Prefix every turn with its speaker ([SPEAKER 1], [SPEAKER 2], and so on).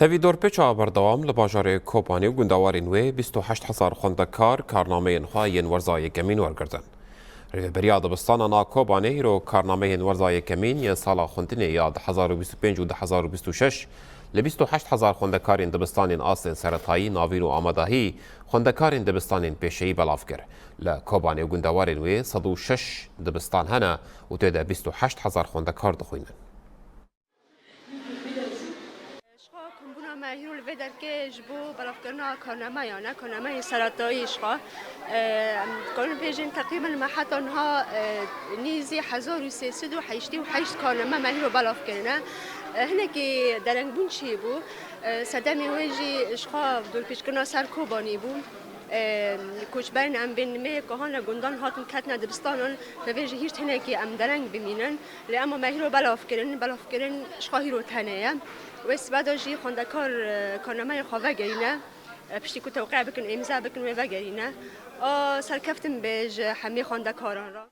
[SPEAKER 1] تەوی دۆرپێچە بەردەوام لە باژارێ کۆپانی و گونداوارین وێ 28,000 خوێندەکار کارنامەیەن خوا یەن وەرزایەکەمین وەرگردن. ڕێبەریا دەبستانە نا کۆبانێ هیرۆ کارنامەیەن وەرزایەکەمین یە ساڵا خوێندنێ یا 2025 و 2026 لە 28,000 خوێندەکارین دەبستانین ئاستێن سەرەتایی ناوین و ئامادەهی خوێندەکارین دەبستانین پێشەیی بەڵاو کرد. لە کۆبانێ و گونداوارین وێ 106 دەبستان هەنە و تێدا 28,000 خوێندەکار دەخوێنن.
[SPEAKER 2] ماهر الودر که جبو برافکرنا کارنامه یا نه کارنامه سرطاییش خوا کارن پیجن تقریبا محط آنها نیزی 1388 کارنامه ماهر رو برافکرنا هنه که درنگ بون چی بو صدمی ویجی اشخا دور پیشکرنا سر کوبانی بو کوچبرن ام بین می کهان گندان هاتن کتن دبستانن نویج هیچ هنه که ام درنگ بمینن لی اما ماهر رو بلافکرن اشخا هیرو تنه و استفاده‌جی خواندکار کارنامه خواه گرینه پشتی که توقع بکن امضا بکن و گرینه سرکفتم به همه خواندکاران را